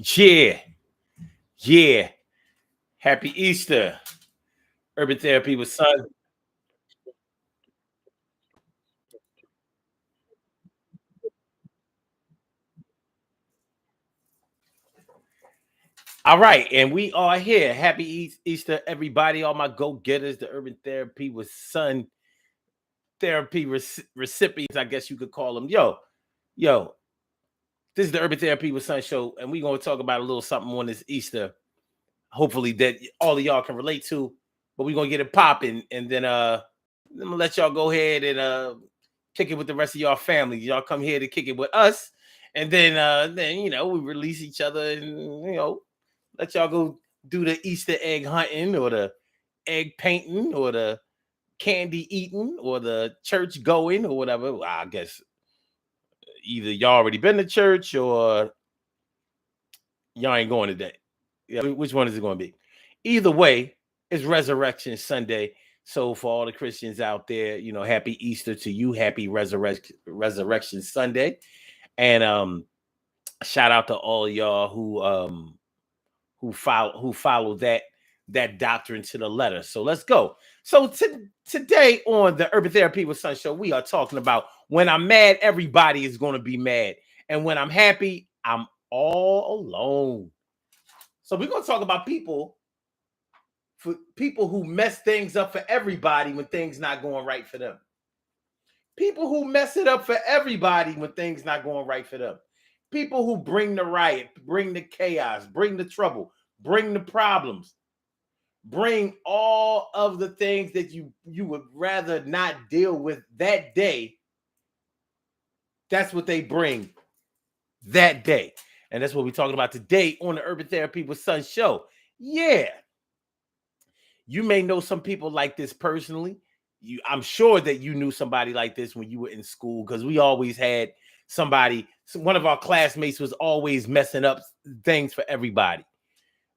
Yeah, yeah. Happy Easter, Urban Therapy with Son. All right, and we are here. Happy Easter, everybody. All my go-getters, the Urban Therapy with Son therapy recipients, I guess you could call them. Yo, this is the Urban Therapy with Son show, and we're going to talk about a little something on this Easter, hopefully that all of y'all can relate to, but we're going to get it popping, and then I'm going to let y'all go ahead and kick it with the rest of y'all family. Y'all come here to kick it with us, and then we release each other, and let y'all go do the Easter egg hunting or the egg painting or the candy eating or the church going or whatever. Well, I guess either y'all already been to church or y'all ain't going today. Yeah, which one is it going to be? Either way, it's Resurrection Sunday. So for all the Christians out there, happy Easter to you. Happy Resurrection Sunday. And shout out to all y'all who follow that doctrine to the letter. So let's go. So today on the Urban Therapy with Son show, we are talking about when I'm mad, everybody is going to be mad, and when I'm happy, I'm all alone. So we're going to talk about people who mess things up for everybody when things not going right for them. People who mess it up for everybody when things not going right for them. People who bring the riot, bring the chaos, bring the trouble, bring the problems, bring all of the things that you would rather not deal with that day. That's what they bring that day. And that's what we're talking about today on the Urban Therapy with Son show. Yeah. You may know some people like this personally. I'm sure that you knew somebody like this when you were in school, because we always had one of our classmates was always messing up things for everybody.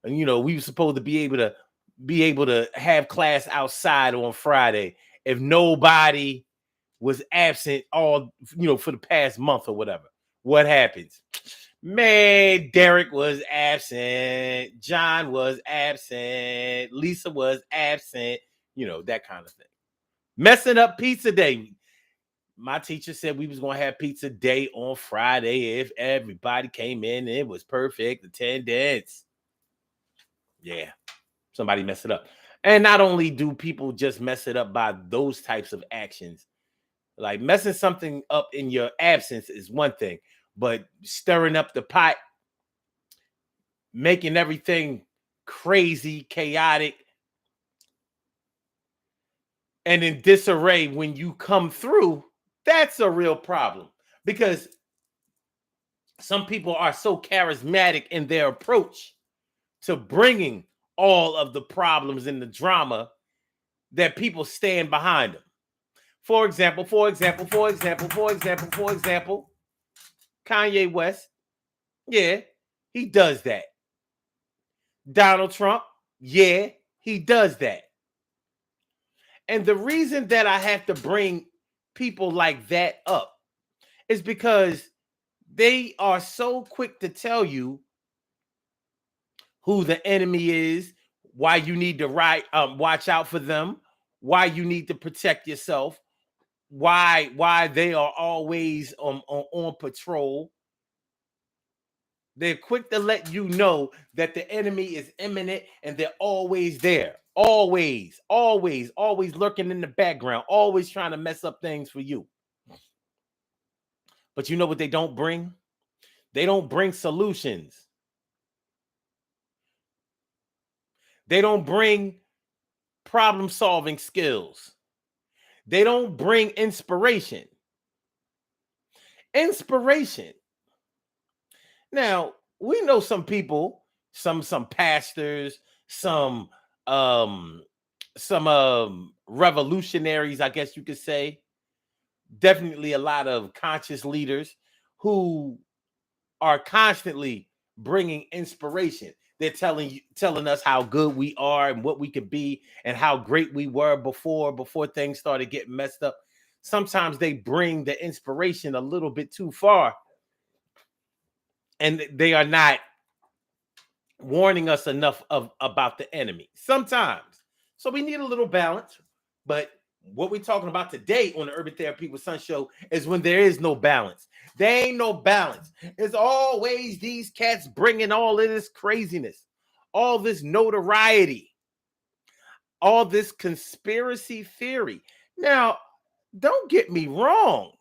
And we were supposed to be able to have class outside on Friday if nobody was absent all for the past month or whatever. What happens? Man, Derek was absent, John was absent, Lisa was absent, that kind of thing. Messing up pizza day. My teacher said we was going to have pizza day on Friday if everybody came in and it was perfect attendance. Yeah, somebody messed it up. And not only do people just mess it up by those types of actions, like messing something up in your absence is one thing, but stirring up the pot, making everything crazy, chaotic, and in disarray when you come through, that's a real problem, because some people are so charismatic in their approach to bringing all of the problems and the drama that people stand behind them. For example, Kanye West. Yeah, he does that. Donald Trump. Yeah, he does that. And the reason that I have to bring people like that up is because they are so quick to tell you who the enemy is, why you need to watch out for them, why you need to protect yourself, why they are always on patrol. They're quick to let you know that the enemy is imminent, and they're always there. Always lurking in the background, always trying to mess up things for you. But you know what they don't bring? They don't bring solutions. They don't bring problem solving skills. They don't bring inspiration. Inspiration. Now, we know some people, some pastors, some um revolutionaries, I guess you could say. Definitely a lot of conscious leaders who are constantly bringing inspiration. They're telling us how good we are and what we could be and how great we were before things started getting messed up. Sometimes they bring the inspiration a little bit too far, and they are not warning us enough about the enemy sometimes. So we need a little balance. But what we're talking about today on the Urban Therapy with Sun show is when there is no balance. There ain't no balance. It's always these cats bringing all of this craziness, all this notoriety, all this conspiracy theory. Now, don't get me wrong.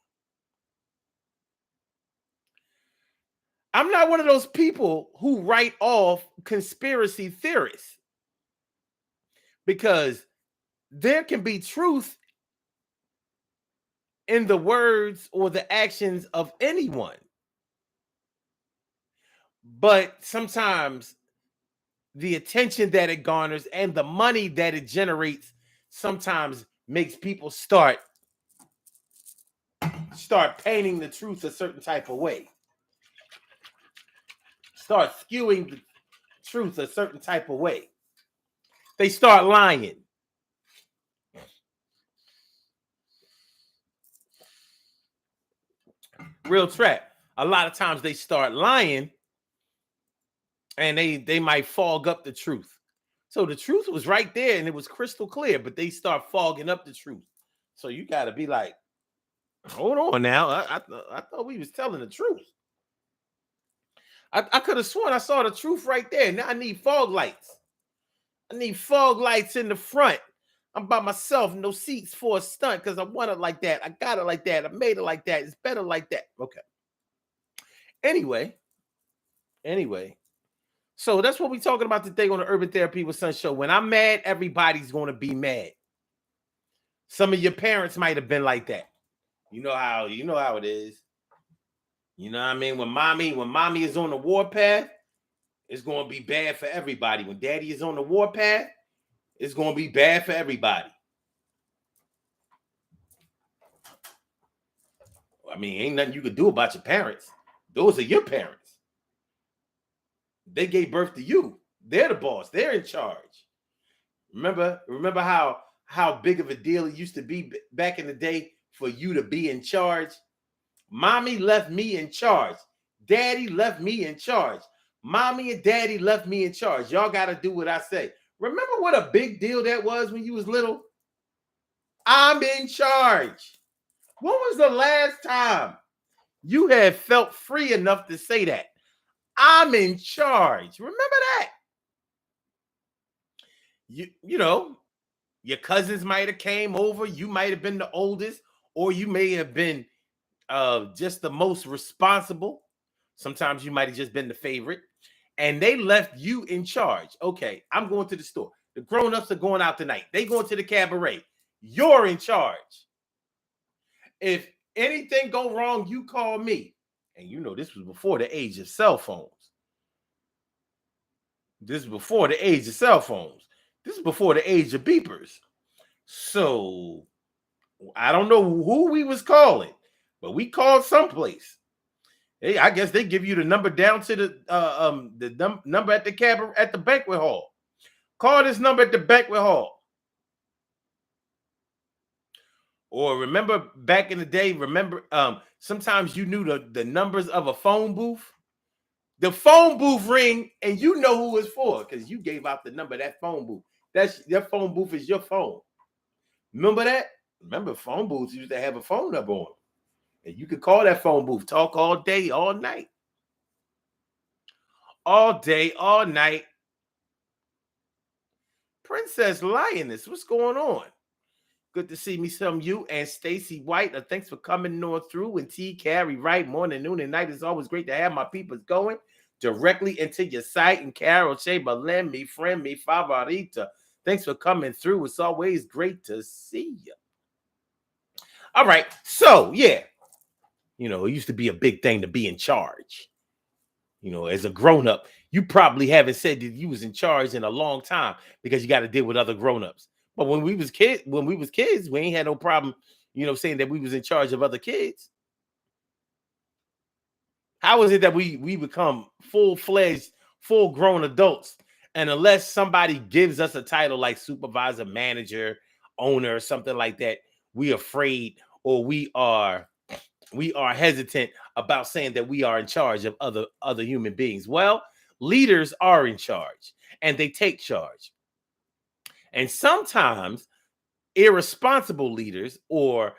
I'm not one of those people who write off conspiracy theorists, because there can be truth in the words or the actions of anyone. But sometimes the attention that it garners and the money that it generates sometimes makes people start painting the truth a certain type of way. Start skewing the truth a certain type of way. They start lying. Real trap. A lot of times they start lying and they might fog up the truth. So the truth was right there and it was crystal clear, but they start fogging up the truth. So you got to be like, hold on now. I thought we was telling the truth. I could have sworn I saw the truth right there. Now I need fog lights. I need fog lights in the front. I'm by myself, no seats for a stunt because I want it like that. I got it like that. I made it like that. It's better like that. Okay. Anyway. So that's what we're talking about today on the Urban Therapy with Sun show. When I'm mad, everybody's going to be mad. Some of your parents might have been like that. You know how it is. You know what I mean? When mommy is on the warpath, it's going to be bad for everybody. When daddy is on the warpath, it's going to be bad for everybody. I mean, ain't nothing you could do about your parents. Those are your parents. They gave birth to you. They're the boss. They're in charge. Remember how big of a deal it used to be back in the day for you to be in charge? Mommy left me in charge. Daddy left me in charge. Mommy and daddy left me in charge. Y'all got to do what I say. Remember what a big deal that was when you was little? I'm in charge. When was the last time you had felt free enough to say that? I'm in charge. Remember that? You know, your cousins might have came over. You might have been the oldest, or you may have been just the most responsible. Sometimes you might have just been the favorite. And they left you in charge. Okay, I'm going to the store. The grown-ups are going out tonight. They going to the cabaret. You're in charge. If anything go wrong, you call me. And you know, this was before the age of cell phones. This is before the age of cell phones. This is before the age of beepers. So I don't know who we was calling, but we called someplace. Hey, I guess they give you the number down to the number at the banquet hall. Call this number at the banquet hall. Or remember back in the day, sometimes you knew the numbers of a phone booth. The phone booth ring and you know who it's for because you gave out the number of that phone booth. That's your phone booth is your phone. Remember that? Remember phone booths used to have a phone number on them. And you could call that phone booth, talk all day, all night. All day, all night. Princess Lioness, what's going on? Good to see me, some you and Stacy White. Thanks for coming on through. And T. Carrie Wright, morning, noon, and night. It's always great to have my people going directly into your site. And Carol Chamberlain, me friend, me favorita. Thanks for coming through. It's always great to see you. All right. So, yeah. You know, it used to be a big thing to be in charge. You know, as a grown-up, you probably haven't said that you was in charge in a long time because you got to deal with other grown-ups. But when we was kids, we ain't had no problem, you know, saying that we was in charge of other kids. How is it that we become full-fledged, full-grown adults, and unless somebody gives us a title like supervisor, manager, owner, or something like that, we afraid or we are hesitant about saying that we are in charge of other human beings? Well, Leaders are in charge and they take charge. And sometimes irresponsible leaders or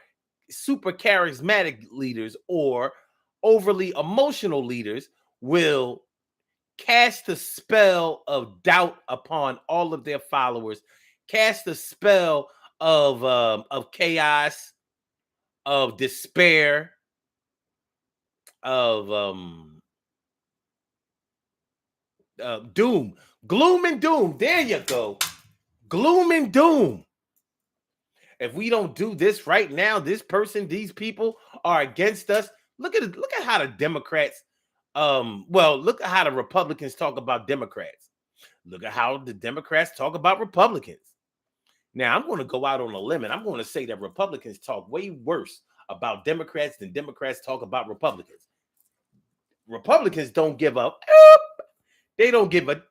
super charismatic leaders or overly emotional leaders will cast a spell of doubt upon all of their followers, cast a spell of chaos, of despair, of doom, gloom and doom. There you go, gloom and doom. If we don't do this right now, this person, these people are against us. Look at how the Democrats, look at how the Republicans talk about Democrats. Look at how the Democrats talk about Republicans. Now, I'm going to go out on a limb and I'm going to say that Republicans talk way worse about Democrats than Democrats talk about Republicans. Republicans don't give up. They don't give a.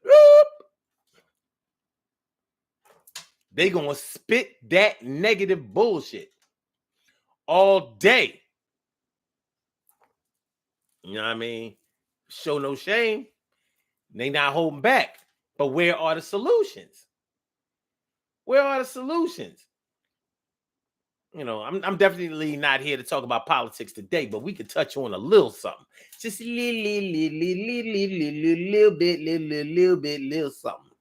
They going to spit that negative bullshit all day. You know what I mean? Show no shame. They not holding back. But where are the solutions? Where are the solutions? You know, I'm definitely not here to talk about politics today, but we could touch on a little something. Just a little something.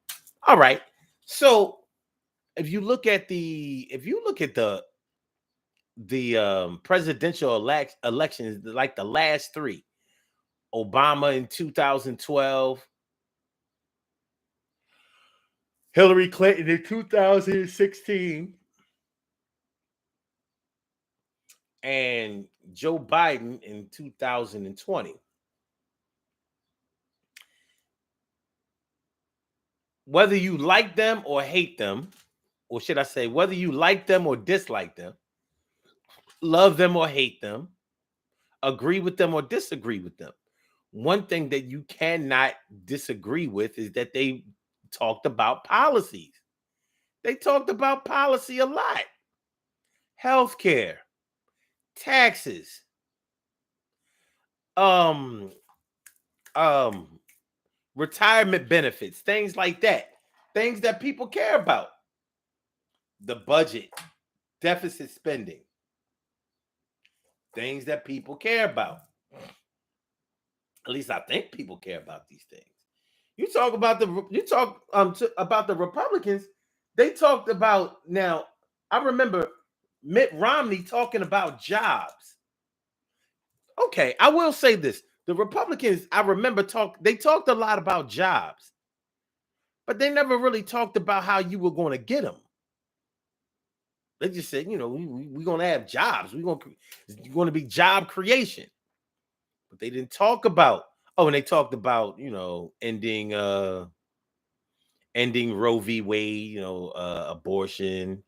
All right. So if you look at the presidential elections, like the last three, Obama in 2012, Hillary Clinton in 2016, and Joe Biden in 2020. Whether you like them or hate them, or should I say, whether you like them or dislike them, love them or hate them, agree with them or disagree with them, one thing that you cannot disagree with is that they talked about policies. They talked about policy a lot. Healthcare, taxes, retirement benefits, things like that. Things that people care about. The budget, deficit spending. Things that people care about. At least I think people care about these things. You talk about the Republicans. They talked about, now I remember Mitt Romney talking about jobs. Okay, I will say this. The Republicans, I remember they talked a lot about jobs, but they never really talked about how you were going to get them. They just said, you know, we're going to have jobs. It's going to be job creation. But they didn't talk about, and they talked about, you know, ending Roe v. Wade, you know, abortion,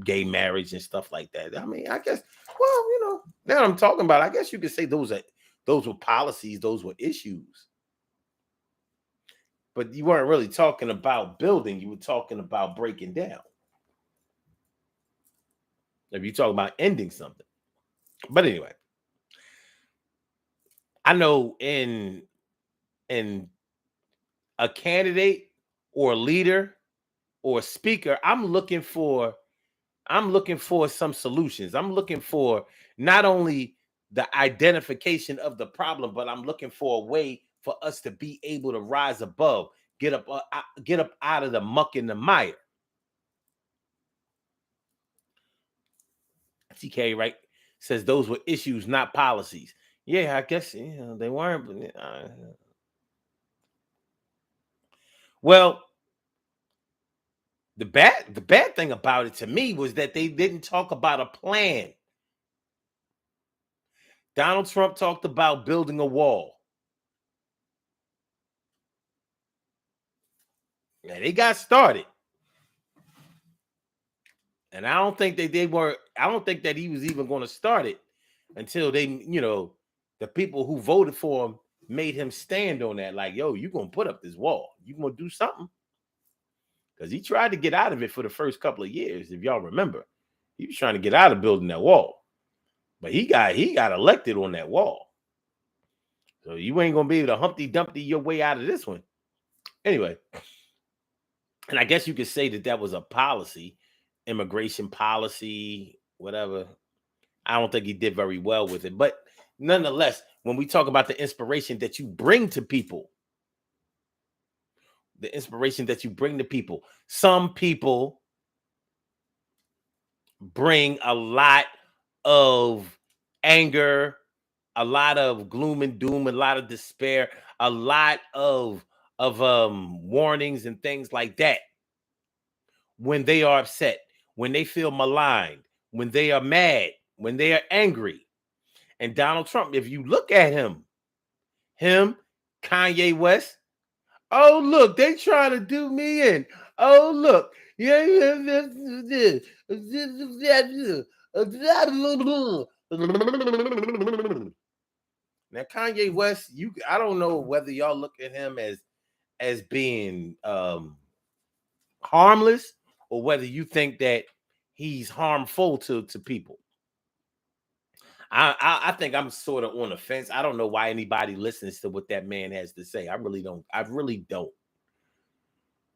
gay marriage and stuff like that. I mean, I guess, well, you know, now I'm talking about, I guess you could say those were policies, those were issues. But you weren't really talking about building, you were talking about breaking down. If you talk about ending something. But anyway, I know in a candidate or a leader or a speaker, I'm looking for some solutions. I'm looking for not only the identification of the problem, but I'm looking for a way for us to be able to rise above, get up out of the muck and the mire. TK, right, says those were issues, not policies. Yeah, I guess, you know, they weren't. But, well, the bad thing about it to me was that they didn't talk about a plan. Donald Trump talked about building a wall. Now they got started. And I don't think that I don't think that he was even going to start it until they, you know, the people who voted for him made him stand on that. Like, yo, you're going to put up this wall. You're going to do something. Because he tried to get out of it for the first couple of years. If y'all remember, he was trying to get out of building that wall. But he got elected on that wall. So you ain't gonna be able to Humpty Dumpty your way out of this one. Anyway, and I guess you could say that that was a policy, immigration policy, whatever. I don't think he did very well with it. But nonetheless, when we talk about the inspiration that you bring to people, the inspiration that you bring to people, some people bring a lot of anger, a lot of gloom and doom, a lot of despair, a lot of warnings and things like that when they are upset, when they feel maligned, when they are mad, when they are angry. And Donald Trump, if you look at him, Kanye West, oh look, they trying to do me in. Oh look, yeah, now Kanye West, I don't know whether y'all look at him as being harmless or whether you think that he's harmful to people. I think I'm sort of on the fence. I don't know why anybody listens to what that man has to say. I really don't. I really don't.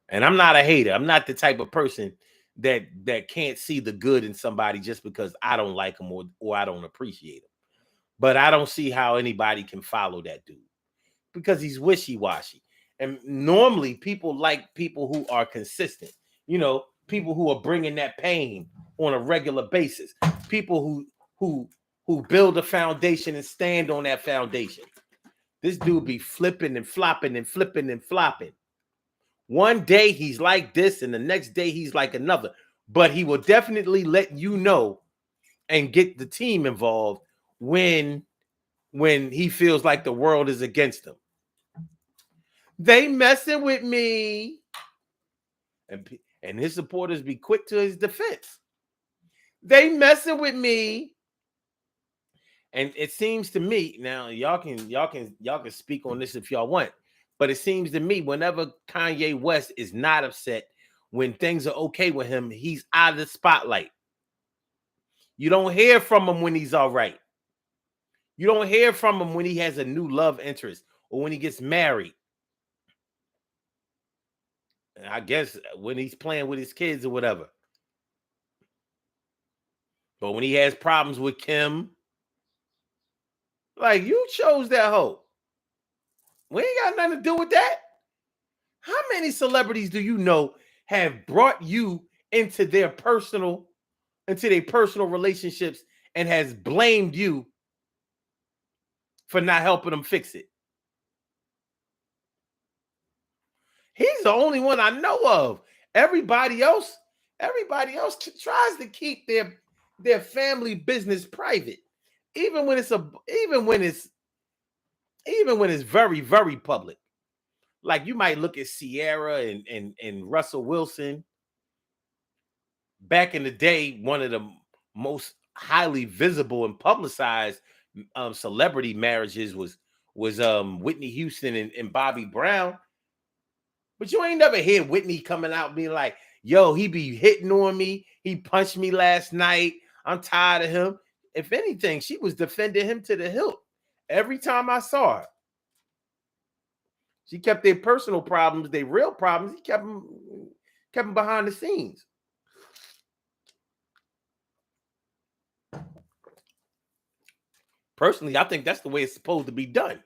And I'm not a hater. I'm not the type of person that can't see the good in somebody just because I don't like him or I don't appreciate him. But I don't see how anybody can follow that dude because he's wishy-washy. And normally people like people who are consistent. You know, people who are bringing that pain on a regular basis. People who build a foundation and stand on that foundation. This dude be flipping and flopping and flipping and flopping. One day he's like this and the next day he's like another. But he will definitely let you know and get the team involved when he feels like the world is against him. They messing with me. And his supporters be quick to his defense. They messing with me. And it seems to me, now y'all can speak on this if y'all want, but it seems to me whenever Kanye West is not upset, when things are okay with him, he's out of the spotlight. You don't hear from him when he's all right. You don't hear from him when he has a new love interest or when he gets married. And I guess when he's playing with his kids or whatever. But when he has problems with Kim, like, you chose that hoe. We ain't got nothing to do with that. How many celebrities do you know have brought you into their personal relationships and has blamed you for not helping them fix it? He's the only one I know of. Everybody else tries to keep their family business private, even when it's very, very public. Like, you might look at Sierra and Russell Wilson. Back in the day, one of the most highly visible and publicized celebrity marriages was Whitney Houston and Bobby Brown. But you ain't never hear Whitney coming out being like, yo, he be hitting on me. He punched me last night. I'm tired of him. If anything, she was defending him to the hilt. Every time I saw her, she kept their personal problems, their real problems. He kept them behind the scenes. Personally, I think that's the way it's supposed to be done.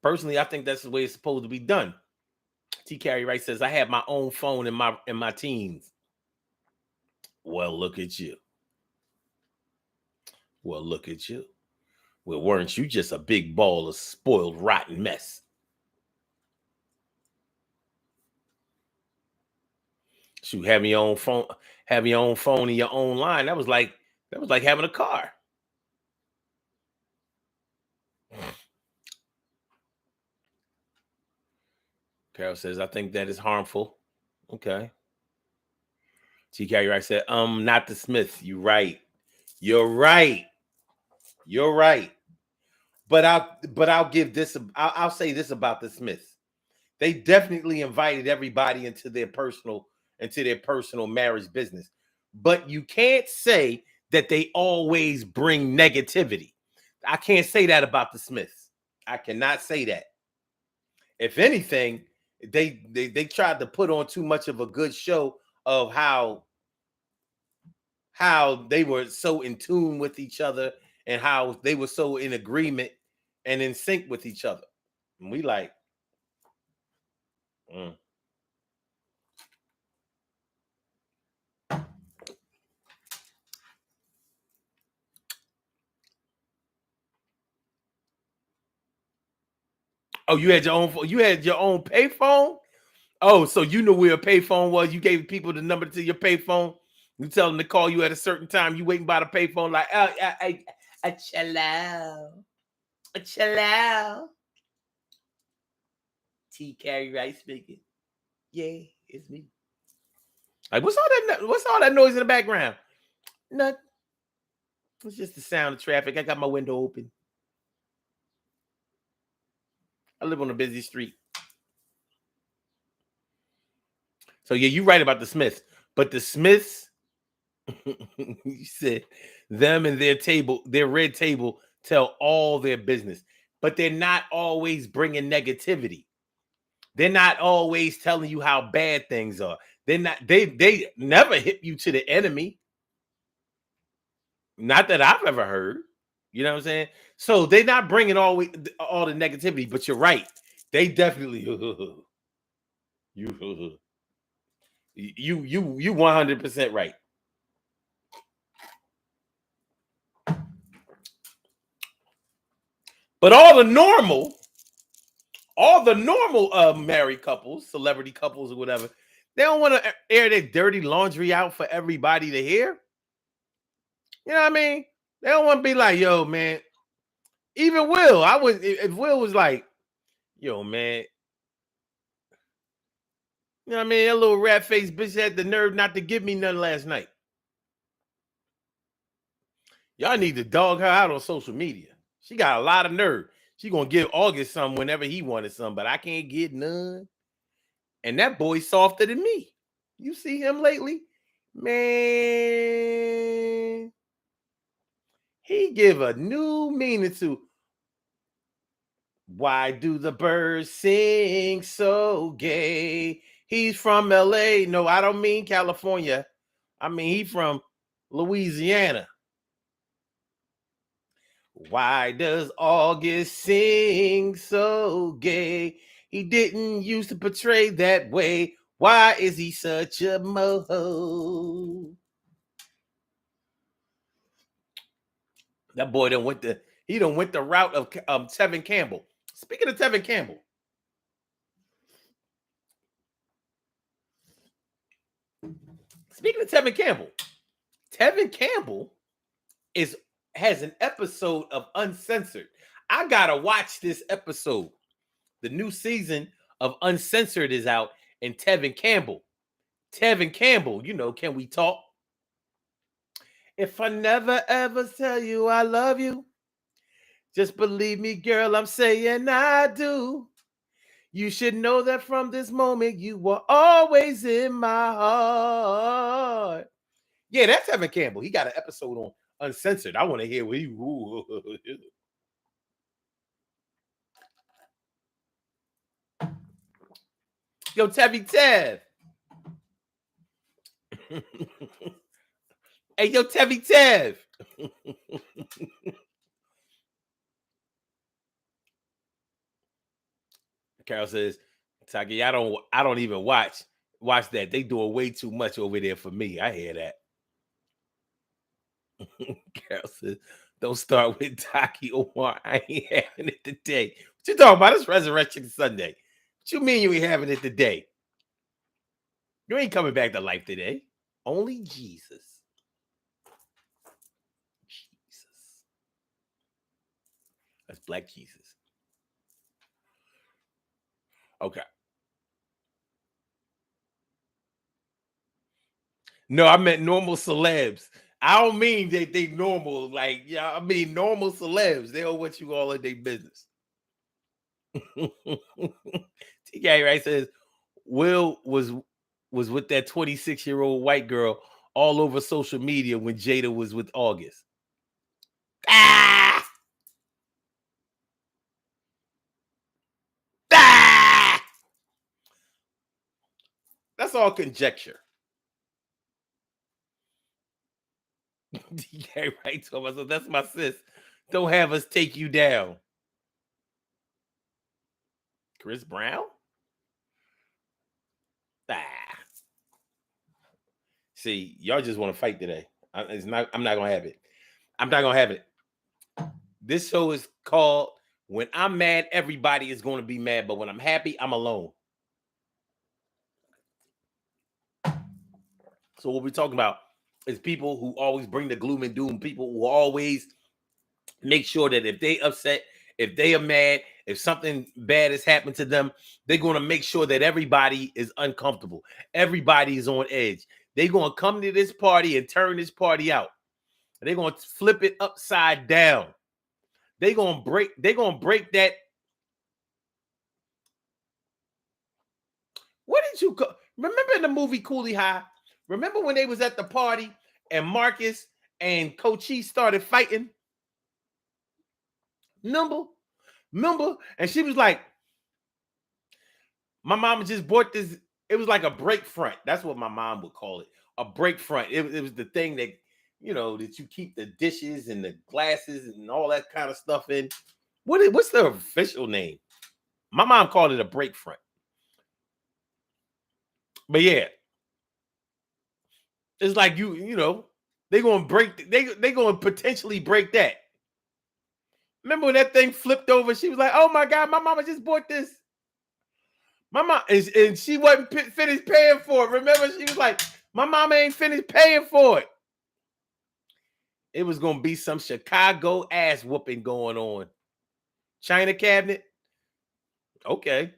Personally, I think that's the way it's supposed to be done. T. Carey Wright says, I had my own phone in my teens. Well, look at you. Well, look at you. Well, weren't you just a big ball of spoiled, rotten mess? Shoot, having your own phone in your own line. That was like having a car. Carol says, I think that is harmful. Okay. T. Carey Wright said, not the Smiths. You're right. You're right. You're right. But I'll give this. I'll say this about the Smiths. They definitely invited everybody into their personal marriage business. But you can't say that they always bring negativity. I can't say that about the Smiths. I cannot say that. If anything, they tried to put on too much of a good show of how they were so in tune with each other and how they were so in agreement and in sync with each other. And we like, mm. Oh, you had your own payphone? Oh, so you knew where a payphone was. You gave people the number to your payphone. You tell them to call you at a certain time. You waiting by the payphone like, oh, chill out. Chill out. T. Carey Rice speaking. Yeah, it's me. Like, what's all that noise in the background? Nothing. It's just the sound of traffic. I got my window open. I live on a busy street. So yeah, you're right about the Smiths. But the Smiths, you said them and their red table tell all their business. But they're not always bringing negativity. They're not always telling you how bad things are. They never hit you to the enemy. Not that I've ever heard. You know what I'm saying? So they're not bringing all the negativity, but you're right. They definitely you 100% right. But all the normal married couples, celebrity couples or whatever, they don't want to air their dirty laundry out for everybody to hear. You know what I mean? They don't want to be like, yo, man. Even Will, if Will was like, yo, man, you know what I mean? That little rat faced bitch had the nerve not to give me none last night. Y'all need to dog her out on social media. She got a lot of nerve. She gonna give August some whenever he wanted some, but I can't get none. And that boy's softer than me. You see him lately? Man, he give a new meaning to why do the birds sing so gay? He's from LA. No, I don't mean California. I mean, he from Louisiana. Why does August sing so gay? He didn't used to portray that way. Why is he such a moho? That boy done went the route of Tevin Campbell. Speaking of Tevin Campbell, Tevin Campbell has an episode of Uncensored. I gotta watch this episode. The new season of Uncensored is out, and Tevin Campbell, you know, can we talk? If I never ever tell you I love you, just believe me, girl, I'm saying I do. You should know that from this moment you were always in my heart. Yeah, that's Tevin Campbell. He got an episode on Uncensored. I want to hear what he. Yo, Tev. Hey, yo, Tev. Carol says, Taki, I don't even watch that. They doing way too much over there for me. I hear that. Carol says, don't start with Taki Omar. I ain't having it today. What you talking about? It's Resurrection Sunday. What you mean you ain't having it today? You ain't coming back to life today. Only Jesus. That's Black Jesus. Okay. No, I meant normal celebs. I don't mean they normal, like, yeah, I mean normal celebs. They don't want you all in their business. TK right says Will was with that 26-year-old white girl all over social media when Jada was with August. Ah! Ah! That's all conjecture. Yeah, right. So myself, that's my sis. Don't have us take you down. Chris Brown? Ah. See, y'all just want to fight today. I'm not gonna have it. I'm not gonna have it. This show is called When I'm Mad, Everybody is Gonna Be Mad, but when I'm happy, I'm alone. So what we're talking about is people who always bring the gloom and doom, people who always make sure that if they upset, if they are mad, if something bad has happened to them, they're going to make sure that everybody is uncomfortable. Everybody is on edge. They're going to come to this party and turn this party out. They're going to flip it upside down. They're going to break that. What did you remember in the movie Coolie High? Remember when they was at the party and Marcus and Cochise started fighting? Remember? And she was like, my mama just bought this. It was like a break front. That's what my mom would call it. A break front. It was the thing that, that you keep the dishes and the glasses and all that kind of stuff in. What's the official name? My mom called it a break front. But yeah, it's like they're gonna break. They gonna potentially break that. Remember when that thing flipped over? She was like, "Oh my God, my mama just bought this." My mom and she wasn't finished paying for it. Remember, she was like, "My mama ain't finished paying for it." It was gonna be some Chicago ass whooping going on. China cabinet. Okay.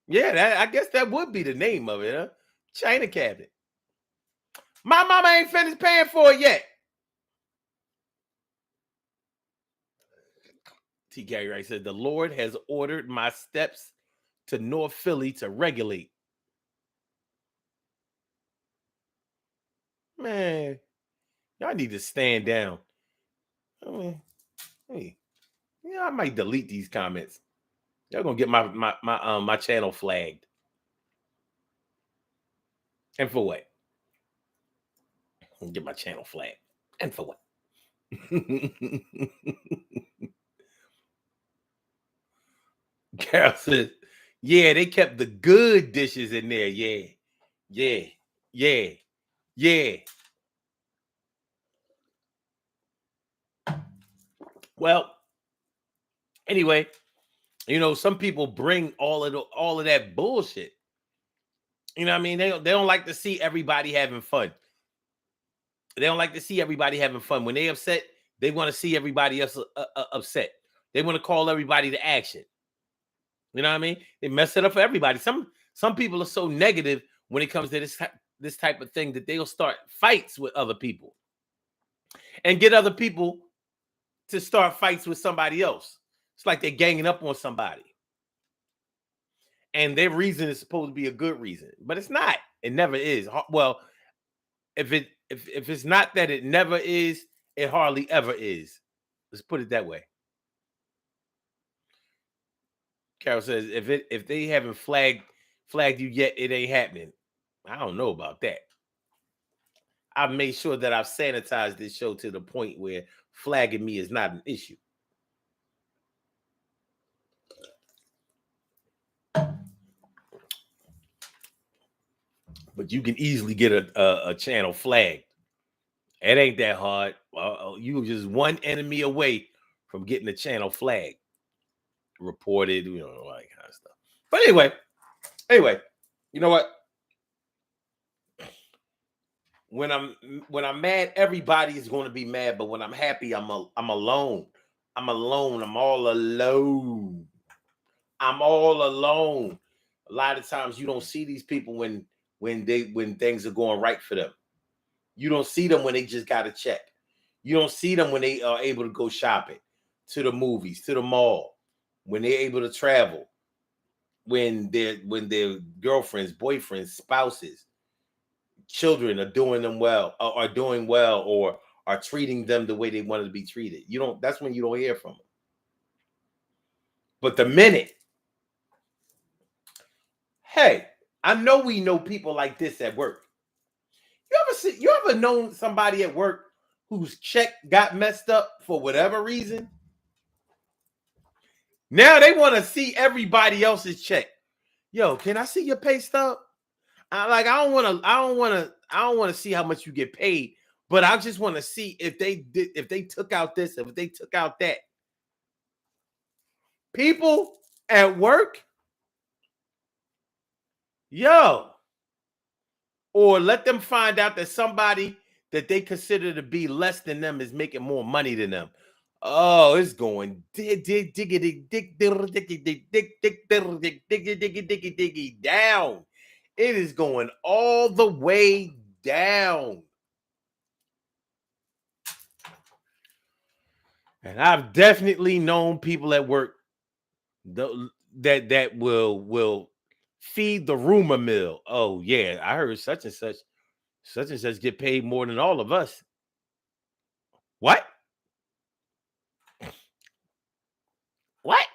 Yeah, I guess that would be the name of it, huh? China cabinet. My mama ain't finished paying for it yet. T. Gary Wright said, "The Lord has ordered my steps to North Philly to regulate." Man, y'all need to stand down. I mean, hey, I might delete these comments. Y'all gonna get my channel flagged. And for what? Get my channel flagged. And for what? Carol says, "Yeah, they kept the good dishes in there. Yeah, yeah, yeah, yeah." Well, anyway, some people bring all of that bullshit. You know what I mean? They don't like to see everybody having fun. They don't like to see everybody having fun. When they upset, they want to see everybody else upset. They want to call everybody to action. You know what I mean? They mess it up for everybody. Some people are so negative when it comes to this type of thing that they'll start fights with other people and get other people to start fights with somebody else. It's like they're ganging up on somebody. And their reason is supposed to be a good reason, but it's not. It never is. Well, if it's not that it never is, it hardly ever is. Let's put it that way. Carol says, if they haven't flagged you yet, it ain't happening. I don't know about that. I've made sure that I've sanitized this show to the point where flagging me is not an issue. But you can easily get a channel flagged. It ain't that hard. You just one enemy away from getting the channel flagged, reported, all that kind of stuff. But anyway, you know what? When I'm mad, everybody is going to be mad. But when I'm happy, I'm alone. I'm alone. I'm all alone. I'm all alone. A lot of times you don't see these people when things are going right for them. You don't see them when they just got a check. You don't see them when they are able to go shopping, to the movies, to the mall, when they're able to travel, when their girlfriends, boyfriends, spouses, children are doing them well, are doing well, or are treating them the way they wanted to be treated. You don't. That's when you don't hear from them. But the minute, hey, I know we know people like this at work. You ever known somebody at work whose check got messed up for whatever reason? Now they want to see everybody else's check. Yo, can I see your pay stub? I don't want to see how much you get paid, but I just want to see if they took out this, if they took out that. People at work, yo, or let them find out that somebody that they consider to be less than them is making more money than them. Oh, it's going down. It is going all the way down. And I've definitely known people at work that will feed the rumor mill. Oh yeah, I heard such and such get paid more than all of us. What? What?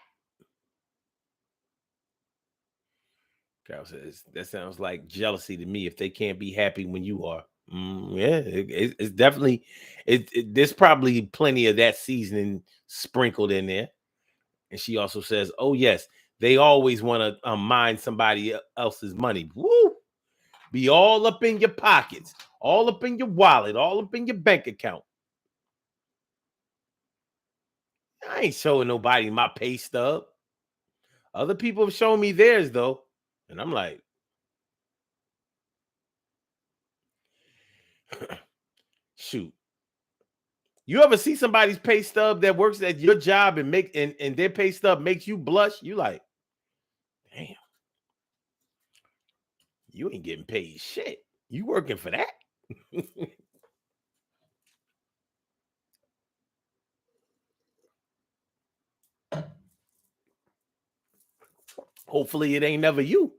Carol says that sounds like jealousy to me. If they can't be happy when you are, yeah, it's definitely there's probably plenty of that seasoning sprinkled in there. And she also says, "Oh yes, they always want to mine somebody else's money. Woo! Be all up in your pockets, all up in your wallet, all up in your bank account. I ain't showing nobody my pay stub. Other people have shown me theirs though, and I'm like, shoot. You ever see somebody's pay stub that works at your job and and their pay stub makes you blush? You like, damn, you ain't getting paid shit. You working for that? Hopefully it ain't never you.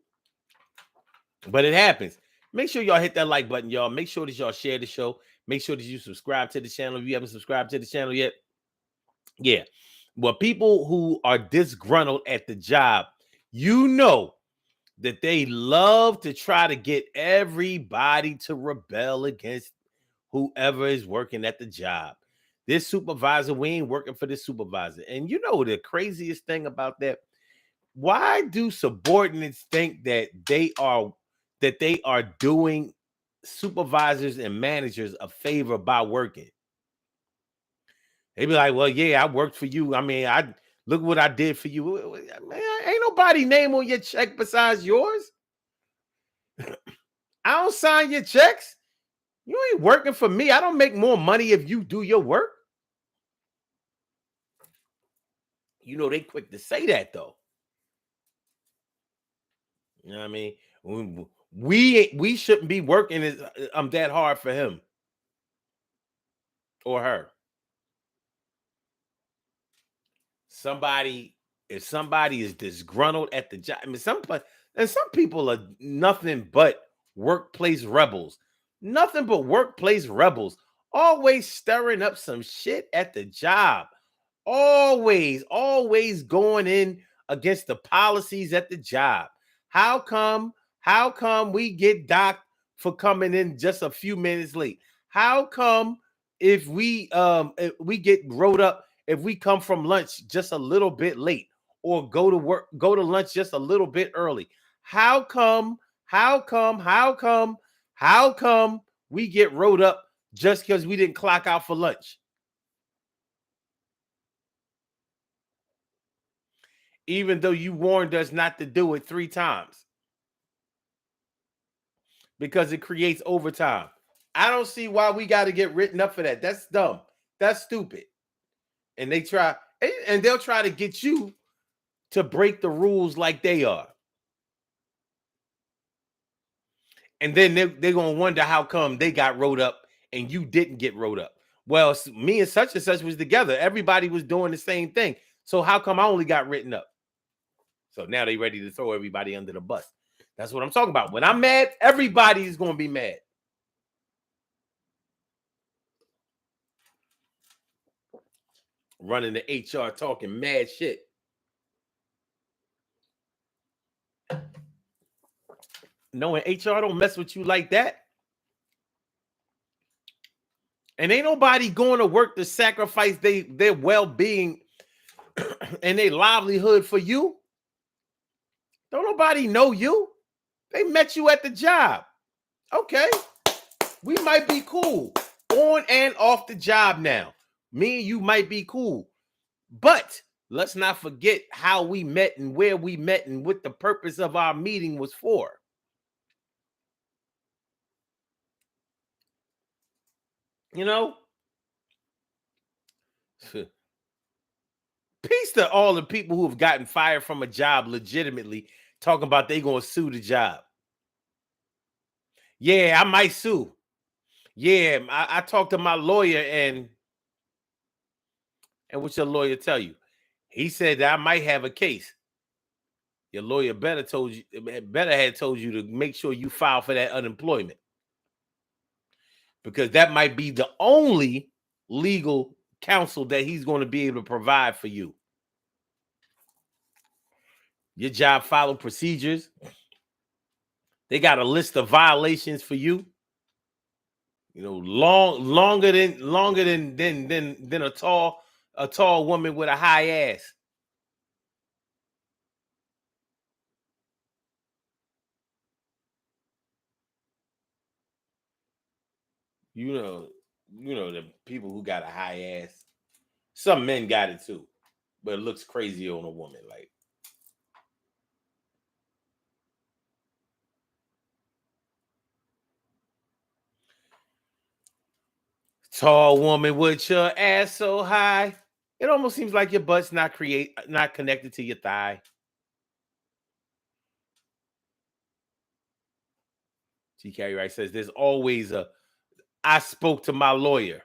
But it happens. Make sure y'all hit that like button, y'all. Make sure that y'all share the show. Make sure that you subscribe to the channel if you haven't subscribed to the channel yet. Yeah. Well, people who are disgruntled at the job, you know that they love to try to get everybody to rebel against whoever is working at the job. This supervisor, we ain't working for this supervisor. And you know the craziest thing about that? Why do subordinates think that they are doing supervisors and managers a favor by working? They be like, well, yeah, I worked for you. I mean, I look what I did for you. Man, ain't nobody name on your check besides yours. I don't sign your checks. You ain't working for me. I don't make more money if you do your work. You know, they quick to say that though. You know what I mean? We shouldn't be working as that hard for him or her. If somebody is disgruntled at the job, I mean, some people are nothing but workplace rebels. Nothing but workplace rebels. Always stirring up some shit at the job. Always going in against the policies at the job. How come we get docked for coming in just a few minutes late? How come if we get wrote up if we come from lunch just a little bit late or go to lunch just a little bit early? How come we get wrote up just because we didn't clock out for lunch? Even though you warned us not to do it 3 times because it creates overtime. I don't see why we got to get written up for that. That's dumb. That's stupid. And they'll try to get you to break the rules like they are. And then they're going to wonder how come they got wrote up and you didn't get wrote up. Well, me and such was together. Everybody was doing the same thing. So how come I only got written up? So now they ready to throw everybody under the bus. That's what I'm talking about. When I'm mad, everybody is going to be mad. running the HR talking mad shit. Knowing HR don't mess with you like that. And ain't nobody going to work to sacrifice their well-being and their livelihood for you. Don't nobody know you. They met you at the job. Okay. We might be cool on and off the job now. Me and you might be cool. But let's not forget how we met and where we met and what the purpose of our meeting was for. You know? Peace to all the people who have gotten fired from a job legitimately, talking about they going to sue the job. Yeah, I might sue. Yeah, I talked to my lawyer, and what's your lawyer tell you? He said that I might have a case. Your lawyer better had told you to make sure you file for that unemployment, because that might be the only legal counsel that he's going to be able to provide for you. Your job follow procedures. They got a list of violations for you. You know, longer than a tall woman with a high ass. You know the people who got a high ass. Some men got it too, but it looks crazy on a woman. Like, tall woman with your ass so high, it almost seems like your butt's not connected to your thigh. T. Carey Wright says there's always a I spoke to my lawyer.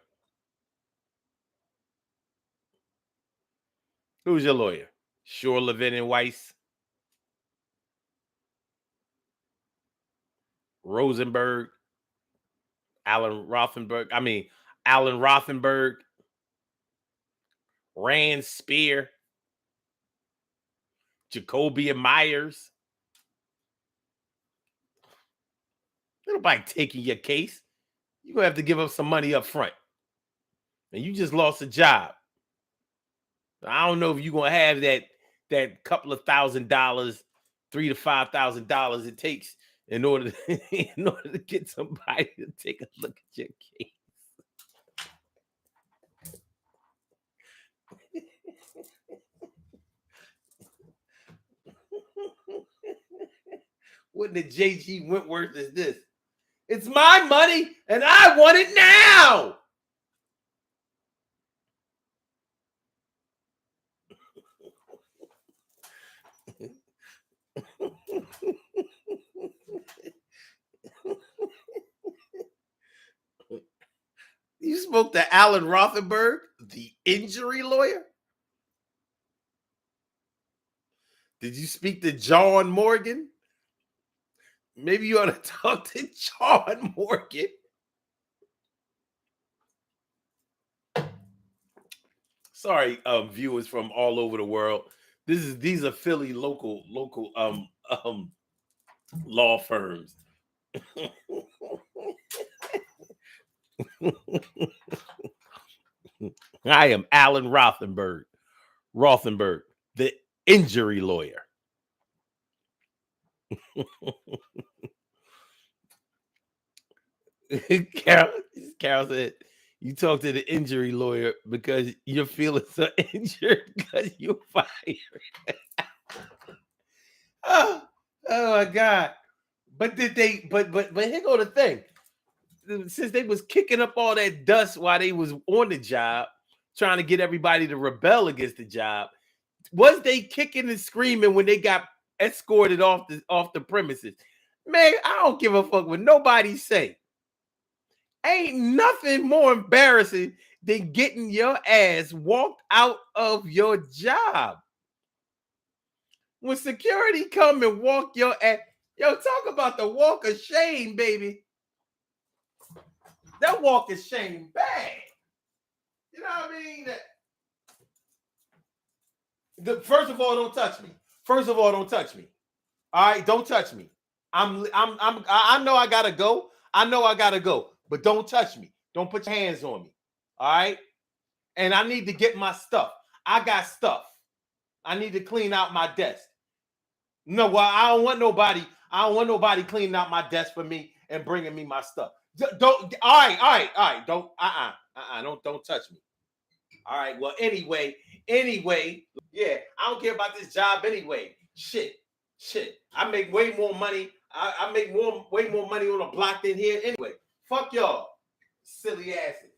Who's your lawyer? Shore Levin and Weiss, Rosenberg, Alan Rothenberg, Rand Spear, Jacoby and Myers. Nobody taking your case. You're going to have to give up some money up front. And you just lost a job. I don't know if you're going to have that couple of $1,000, $3,000 to $5,000 it takes in order to get somebody to take a look at your case. What the J.G. Wentworth is this? It's my money and I want it now. You spoke to Alan Rothenberg, the injury lawyer? Did you speak to John Morgan? Maybe you ought to talk to John Morgan. Sorry, viewers from all over the world. These are Philly local law firms. I am Alan Rothenberg, the injury lawyer. Carol said, you talk to the injury lawyer because you're feeling so injured because you're fired. oh my God. But did they but here go the thing. Since they was kicking up all that dust while they was on the job, trying to get everybody to rebel against the job, was they kicking and screaming when they got escorted off the premises? Man, I don't give a fuck what nobody say. Ain't nothing more embarrassing than getting your ass walked out of your job. When security come and walk your ass, yo, talk about the walk of shame, baby. That walk of shame bad. You know what I mean? First of all, don't touch me. First of all, don't touch me. All right, don't touch me. I know I gotta go. I know I gotta go, but don't touch me. Don't put your hands on me. All right. And I need to get my stuff. I got stuff. I need to clean out my desk. No, well, I don't want nobody. I don't want nobody cleaning out my desk for me and bringing me my stuff. Don't. All right. Don't. Don't touch me. All right. Well, anyway. Yeah, I don't care about this job anyway. Shit. I make way more money. I make way more money on a block than here anyway. Fuck y'all, silly asses.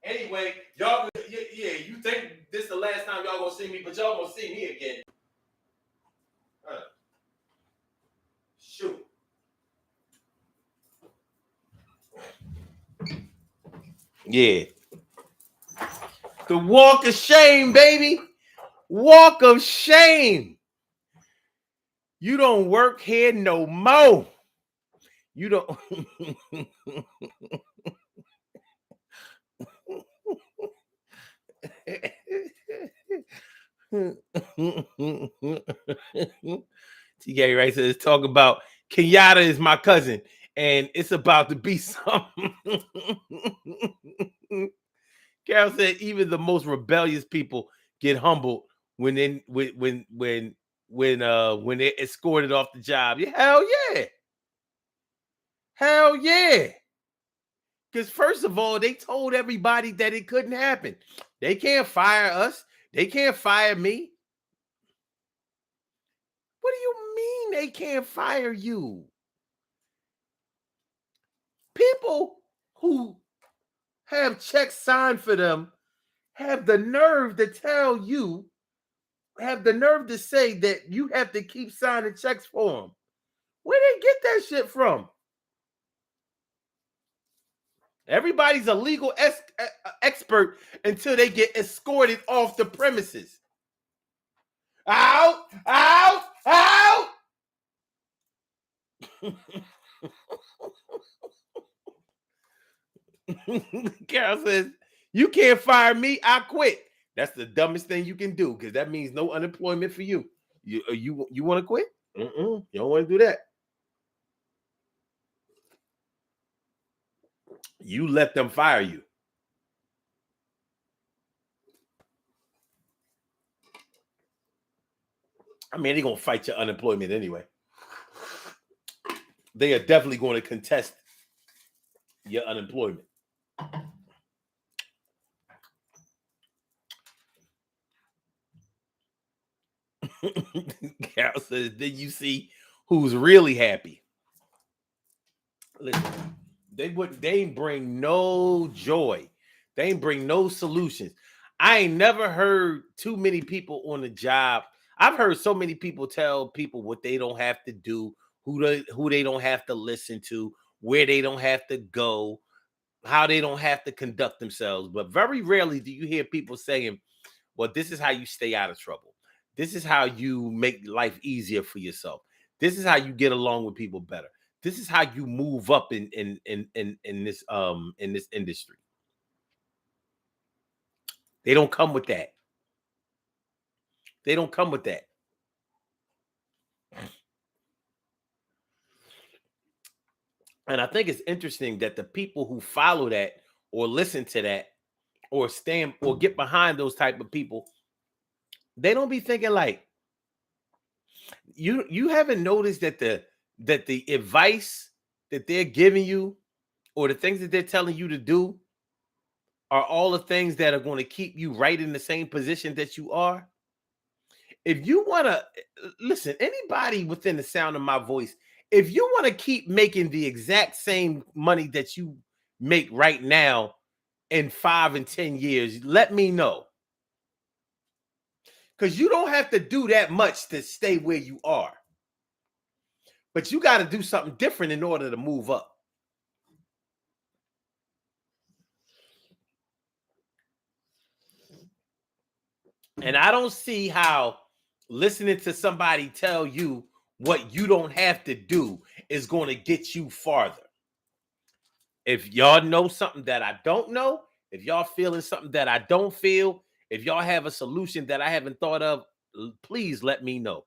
Anyway, y'all, yeah, you think this is the last time y'all gonna see me, but y'all gonna see me again. Shoot. Yeah. The walk of shame, baby. Walk of shame. You don't work here no more. You don't. TK right says talk about Kenyatta is my cousin and it's about to be something. Carol said even the most rebellious people get humbled when they're escorted off the job. Hell yeah. Because first of all, they told everybody that it couldn't happen. They can't fire us. They can't fire me. What do you mean they can't fire you? People who have checks signed for them have the nerve to tell you, have the nerve to say that you have to keep signing checks for them. Where they get that shit from? Everybody's a legal expert until they get escorted off the premises. Out! Carol says, you can't fire me, I quit. That's the dumbest thing you can do because that means no unemployment for you. You want to quit? You don't want to do that. You let them fire you. I mean, they're going to fight your unemployment anyway. They are definitely going to contest your unemployment. Carol says, then you see who's really happy. Listen, they ain't bring no joy. They ain't bring no solutions. I ain't never heard too many people on the job. I've heard so many people tell people what they don't have to do, who they don't have to listen to, where they don't have to go, how they don't have to conduct themselves. But very rarely do you hear people saying, well, this is how you stay out of trouble. This is how you make life easier for yourself. This is how you get along with people better. This is how you move up in this industry. They don't come with that. They don't come with that. And I think it's interesting that the people who follow that or listen to that or stand or get behind those type of people, they don't be thinking like, you haven't noticed that the advice that they're giving you or the things that they're telling you to do are all the things that are going to keep you right in the same position that you are. If you want to listen, anybody within the sound of my voice, if you want to keep making the exact same money that you make right now in 5 and 10 years, let me know. Because you don't have to do that much to stay where you are. But you got to do something different in order to move up. And I don't see how listening to somebody tell you what you don't have to do is going to get you farther. If y'all know something that I don't know, if y'all feeling something that I don't feel, If y'all have a solution that I haven't thought of, please let me know.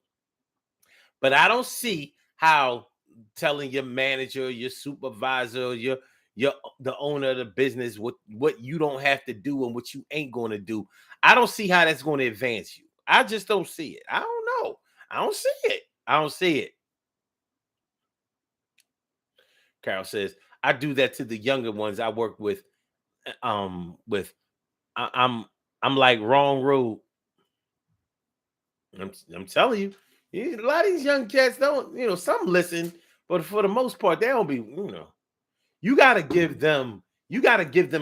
But I don't see how telling your manager, your supervisor, your the owner of the business what you don't have to do and what you ain't going to do. I don't see how that's going to advance you. I just don't see it. I don't know. I don't see it. I don't see it. Carol says, I do that to the younger ones I work with I, I'm I'm like wrong road. I'm telling you, a lot of these young cats don't, some listen, but for the most part, they don't be, you gotta give them,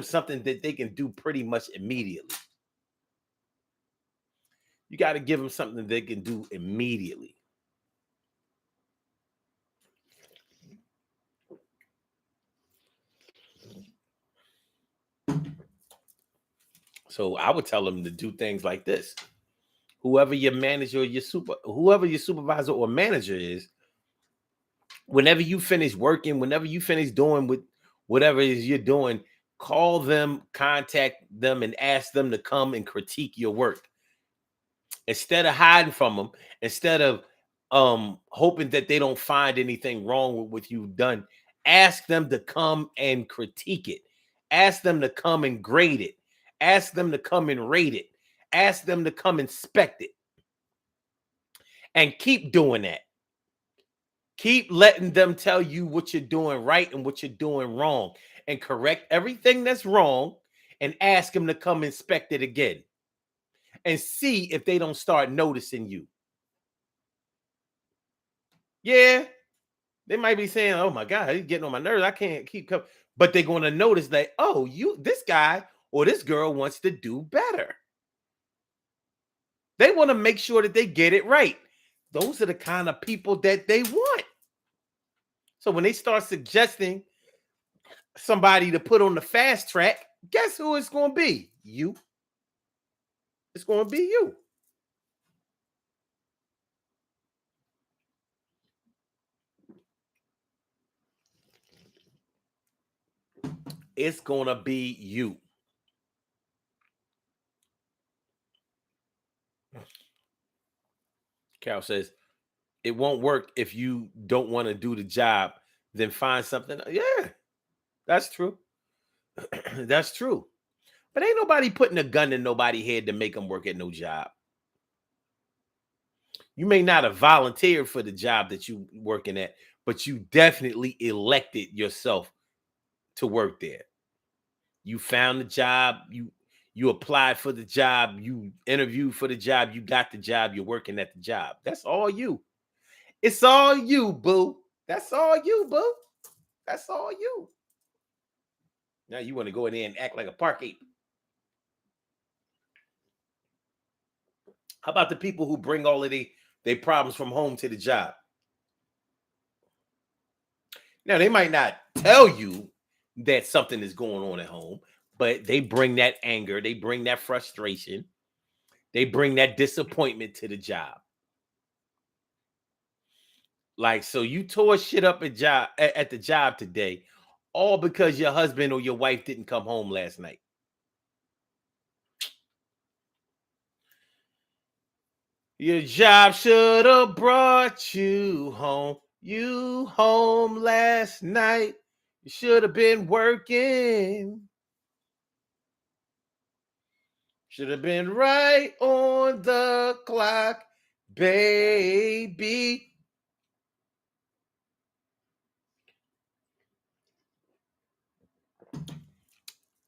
something that they can do pretty much immediately. You got to give them something they can do immediately. So I would tell them to do things like this. Whoever your manager or whoever your supervisor or manager is, whenever you finish working, whenever you finish doing whatever it is you're doing, call them, contact them, and ask them to come and critique your work. Instead of hiding from them, instead of hoping that they don't find anything wrong with what you've done, ask them to come and critique it. Ask them to come and grade it. Ask them to come and rate it. Ask them to come inspect it. And keep doing that. Keep letting them tell you what you're doing right and what you're doing wrong, and correct everything that's wrong, and ask them to come inspect it again and see if they don't start noticing you. Yeah, they might be saying, "Oh my God, he's getting on my nerves. I can't keep coming." But they're going to notice that, oh, this guy or this girl wants to do better. They want to make sure that they get it right. Those are the kind of people that they want. So when they start suggesting somebody to put on the fast track, guess who it's going to be? You. It's going to be you. It's going to be you. Carol says, it won't work if you don't want to do the job. Then find something. Yeah, that's true. That's true. But ain't nobody putting a gun in nobody's head to make them work at no job. You may not have volunteered for the job that you working at, but you definitely elected yourself to work there. You found the job, you applied for the job, you interviewed for the job, you got the job, you're working at the job. That's all you. It's all you, boo. That's all you, boo. That's all you. Now you want to go in there and act like a park ape. How about the people who bring all of their problems from home to the job? Now, they might not tell you that something is going on at home, but they bring that anger, they bring that frustration, they bring that disappointment to the job. Like, so you tore shit up at the job today, all because your husband or your wife didn't come home last night. Your job should have brought you home. You home last night. You should have been working. Should have been right on the clock, baby.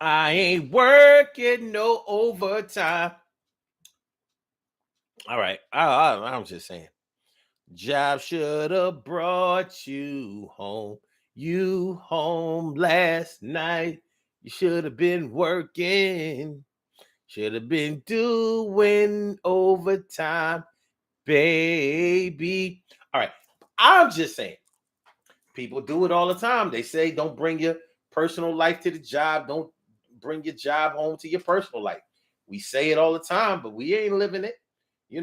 I ain't working no overtime. All right. I'm just saying. Job should have brought you home. You home last night. You should have been working. Should have been doing overtime, baby. All right. I'm just saying. People do it all the time. They say don't bring your personal life to the job. Don't bring your job home to your personal life. We say it all the time, but we ain't living it. Your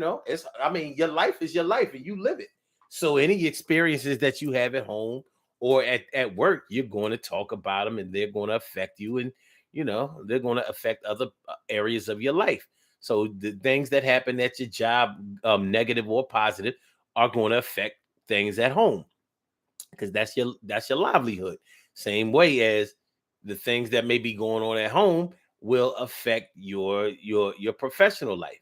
life is your life and you live it. So any experiences that you have at home or at work, you're going to talk about them and they're going to affect you, and they're going to affect other areas of your life. So the things that happen at your job, negative or positive, are going to affect things at home, because that's your livelihood. Same way as the things that may be going on at home will affect your professional life,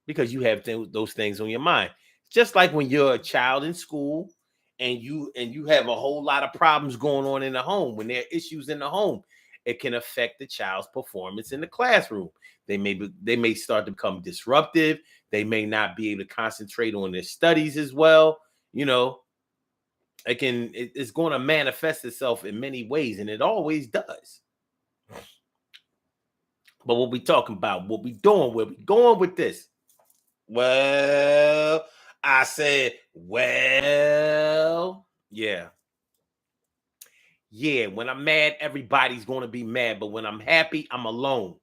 because you have those things on your mind. Just like when you're a child in school and you have a whole lot of problems going on in the home, when there are issues in the home, it can affect the child's performance in the classroom. They may start to become disruptive. They may not be able to concentrate on their studies as well. You know, it's going to manifest itself in many ways, and it always does. But what we talking about, what we doing, where we going with this? Well, I said, well, yeah. Yeah, when I'm mad, everybody's going to be mad. But when I'm happy, I'm alone.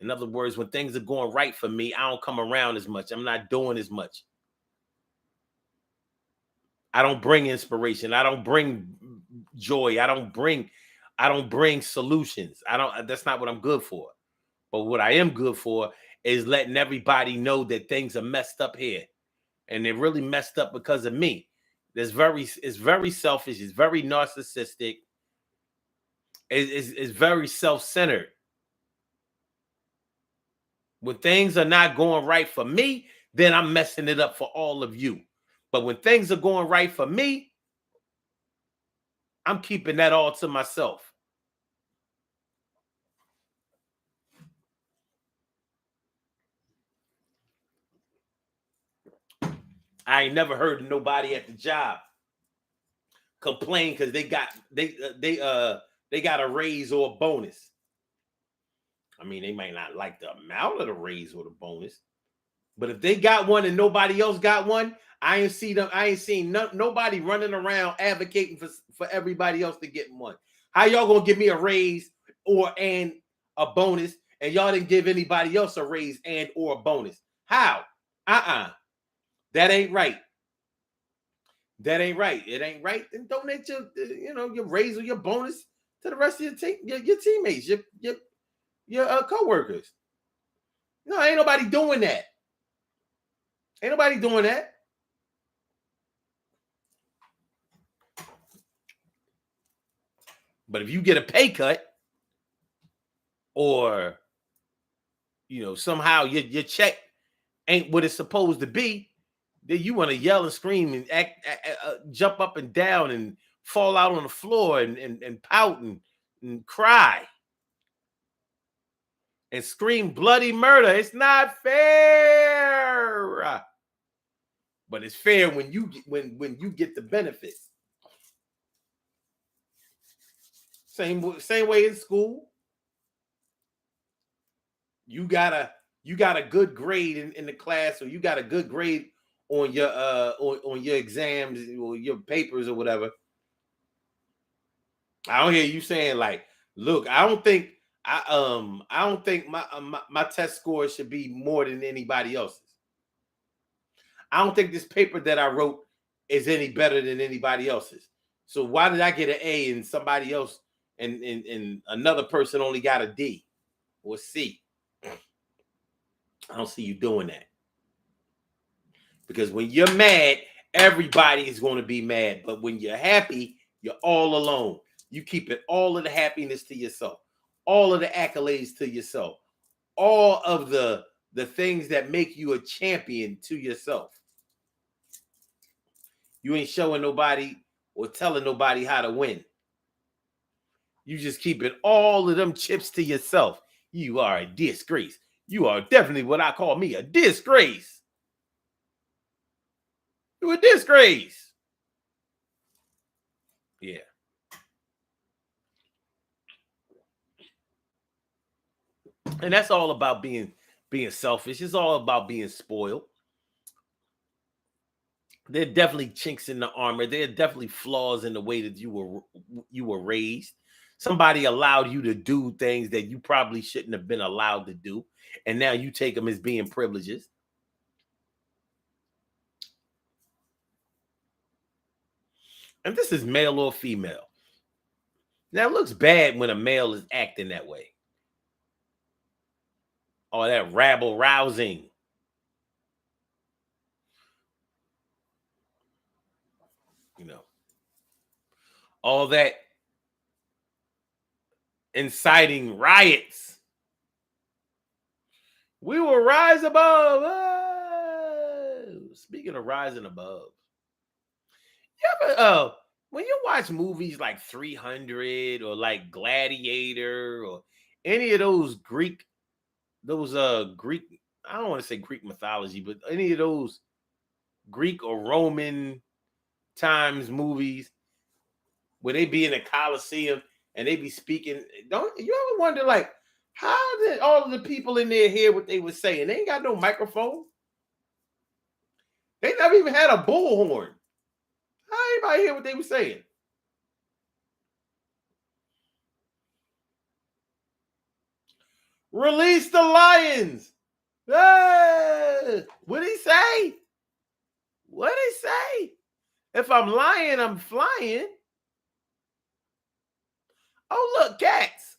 In other words, when things are going right for me, I don't come around as much. I'm not doing as much. I don't bring inspiration. I don't bring joy. I don't bring solutions. That's not what I'm good for. But what I am good for is letting everybody know that things are messed up here. And they're really messed up because of me. It's very selfish. It's very narcissistic. It's very self-centered. When things are not going right for me, then I'm messing it up for all of you. But when things are going right for me, I'm keeping that all to myself. I ain't never heard of nobody at the job complain because they got a raise or a bonus. I mean, they might not like the amount of the raise or the bonus, but if they got one and nobody else got one, I ain't seen nobody running around advocating for everybody else to get one. How y'all gonna give me a raise and a bonus, and y'all didn't give anybody else a raise and or a bonus? How? That ain't right. That ain't right. It ain't right. Then donate your raise or your bonus to the rest of your team, your teammates, your coworkers. No, ain't nobody doing that. Ain't nobody doing that. But if you get a pay cut, or somehow your check ain't what it's supposed to be, then you want to yell and scream and jump up and down and fall out on the floor and pout and cry and scream bloody murder. It's not fair. But it's fair when you get the benefits. Same way in school. You got a good grade in the class, or you got a good grade on your exams or your papers or whatever. I don't hear you saying like, look, I don't think my test score should be more than anybody else's. I don't think this paper that I wrote is any better than anybody else's. So why did I get an A and somebody else and another person only got a D or C? I don't see you doing that. Because when you're mad, everybody is going to be mad. But when you're happy, you're all alone. You keep it all of the happiness to yourself, all of the accolades to yourself, all of the things that make you a champion to yourself. You ain't showing nobody or telling nobody how to win. You just keeping all of them chips to yourself. You are a disgrace. You are definitely what I call me, a disgrace. You're a disgrace. Yeah. And that's all about being selfish. It's all about being spoiled. There are definitely chinks in the armor. There are definitely flaws in the way that you were raised. Somebody allowed you to do things that you probably shouldn't have been allowed to do, and now you take them as being privileges. And this is male or female. Now, it looks bad when a male is acting that way. all that rabble rousing. You know, all that inciting riots. We will rise above. Speaking of rising above, you ever, when you watch movies like 300 or like Gladiator or any of those Greek, I don't want to say Greek mythology, but any of those Greek or Roman times movies where they be in the Colosseum and they be speaking. Don't you ever wonder, like, how did all of the people in there hear what they were saying? They ain't got no microphone. They never even had a bullhorn. How anybody hear what they were saying? Release the lions. What'd he say? What'd he say? If I'm lying, I'm flying. Oh, look, cats.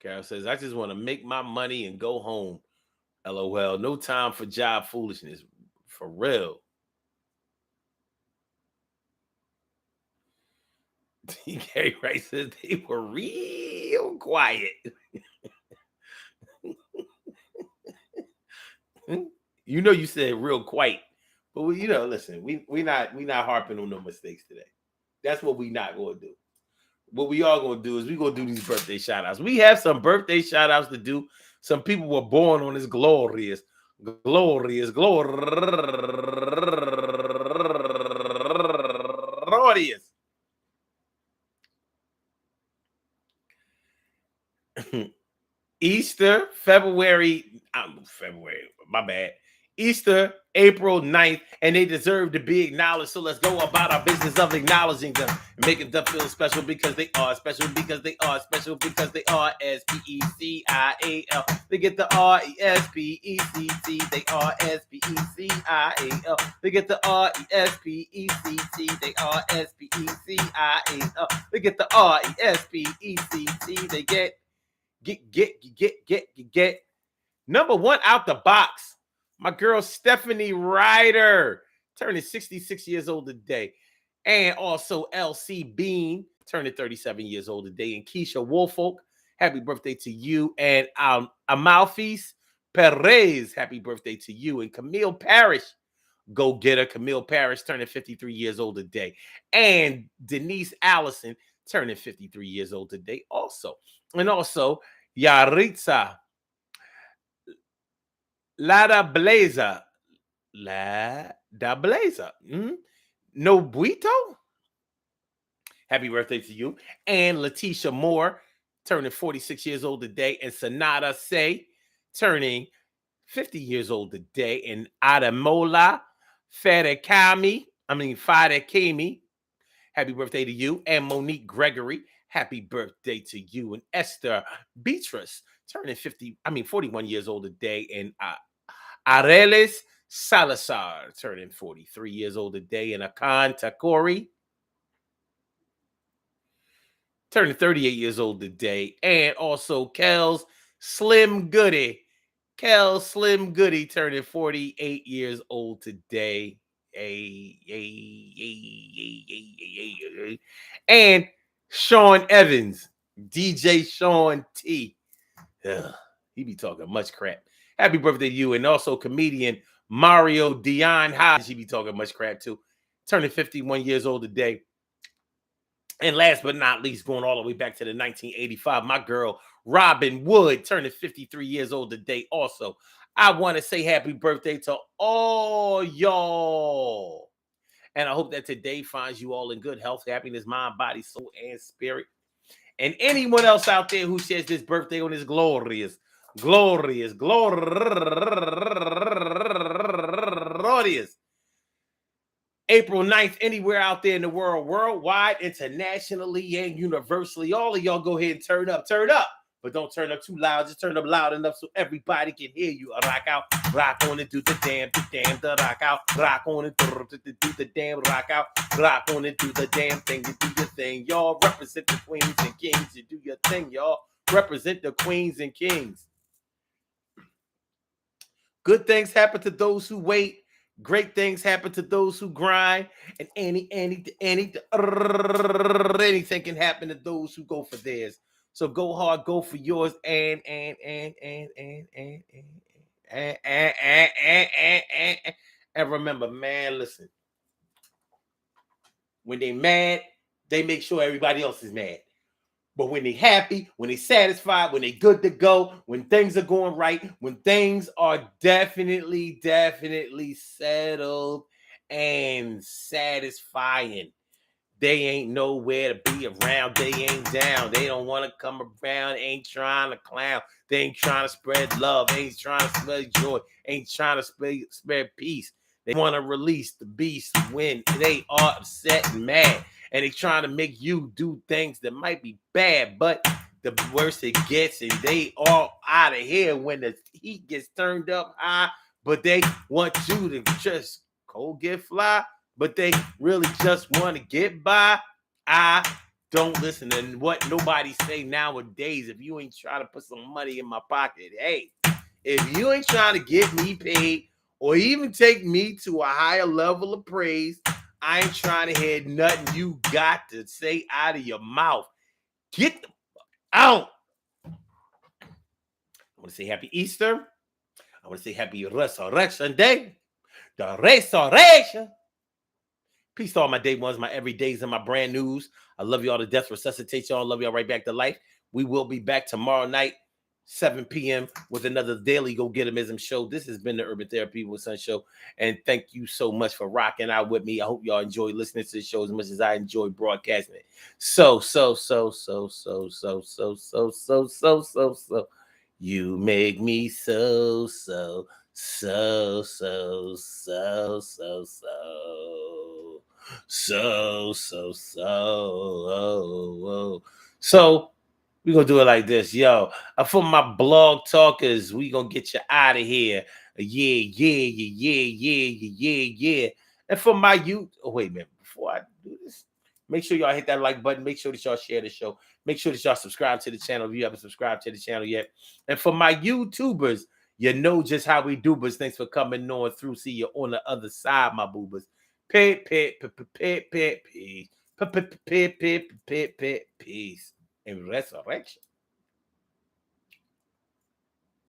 Carol says, I just want to make my money and go home. LOL. No time for job foolishness. For real. DK Wright says they were real quiet. You know, you said real quiet, but listen, we not harping on no mistakes today. That's what we not going to do. What we are going to do is we going to do these birthday shout outs. We have some birthday shout outs to do. Some people were born on this glorious. Easter, February, my bad. Easter, April 9th, and they deserve to be acknowledged. So let's go about our business of acknowledging them and making them feel special because they are special, because they are special, because they are SPECIAL. They get the RESPECT. They are SPECIAL. They get the RESPECT. They are SPECIAL. They get the RESPECT. They get number one out the box. My girl Stephanie Ryder turning 66 years old today. And also LC Bean turning 37 years old today. And Keisha Woolfolk, happy birthday to you. And Amalfis Perez, happy birthday to you. And Camille Parrish, go get her. Camille Parrish turning 53 years old today. And Denise Allison turning 53 years old today also. And also Yaritza Lada Blazer. No Buito. Happy birthday to you. And Letitia Moore turning 46 years old today. And Sanada Say turning 50 years old today. And Adamola Fadekami. Happy birthday to you. And Monique Gregory. Happy birthday to you. And Esther Beatrice turning 41 years old today. And Arelis Salazar turning 43 years old today. And Akan Takori turning 38 years old today. And also Kel's Slim Goody. Kel Slim Goody turning 48 years old today. And Sean Evans, DJ Sean T. He be talking much crap. Happy birthday to you. And also comedian Mario Dion Hodge. He be talking much crap too. Turning 51 years old today. And last but not least, going all the way back to the 1985, my girl Robin Wood turning 53 years old today also. I want to say happy birthday to all y'all. And I hope that today finds you all in good health, happiness, mind, body, soul, and spirit. And anyone else out there who shares this birthday on this glorious April 9th, anywhere out there in the world, worldwide, internationally, and universally. All of y'all go ahead and turn up. but don't turn up too loud. Just turn up loud enough so everybody can hear you. Rock out, rock on and do the damn, the rock out, rock on and do the damn, rock out, rock on and do the damn thing. You do your thing, y'all. Represent the queens and kings. You do your thing, y'all. Represent the queens and kings. Good things happen to those who wait. Great things happen to those who grind. And anything can happen to those who go for theirs. So go hard, go for yours, and remember, man, listen. When they mad, they make sure everybody else is mad. But when they happy, when they satisfied, when they good to go, when things are going right, when things are definitely settled and satisfying, they ain't nowhere to be around. They ain't down. They don't want to come around. Ain't trying to clown. They ain't trying to spread love. Ain't trying to spread joy. Ain't trying to spread peace. They want to release the beast when they are upset and mad. And they trying to make you do things that might be bad, but the worse it gets, and they all out of here when the heat gets turned up high. But they want you to just cold get fly, but they really just want to get by. I don't listen to what nobody say nowadays. If you ain't trying to put some money in my pocket, hey, if you ain't trying to get me paid or even take me to a higher level of praise, I ain't trying to hear nothing you got to say out of your mouth. Get the out. I want to say happy Easter. I want to say happy Resurrection Day. The resurrection. Peace to all my day ones, my everydays, and my brand news. I love y'all to death. Resuscitate y'all. Love y'all right back to life. We will be back tomorrow night, 7 p.m. with another daily Go Get 'Emism show. This has been the Urban Therapy with Son show. And thank you so much for rocking out with me. I hope y'all enjoy listening to the show as much as I enjoy broadcasting it. So. You make me so. So we're gonna do it like this, yo. For my blog talkers, we gonna get you out of here. Yeah. And for my youth, wait a minute, before I do this, make sure y'all hit that like button. Make sure that y'all share the show. Make sure that y'all subscribe to the channel if you haven't subscribed to the channel yet. And for my YouTubers, you know just how we do, but thanks for coming on through. See you on the other side, my boobers. Peace. And resurrection.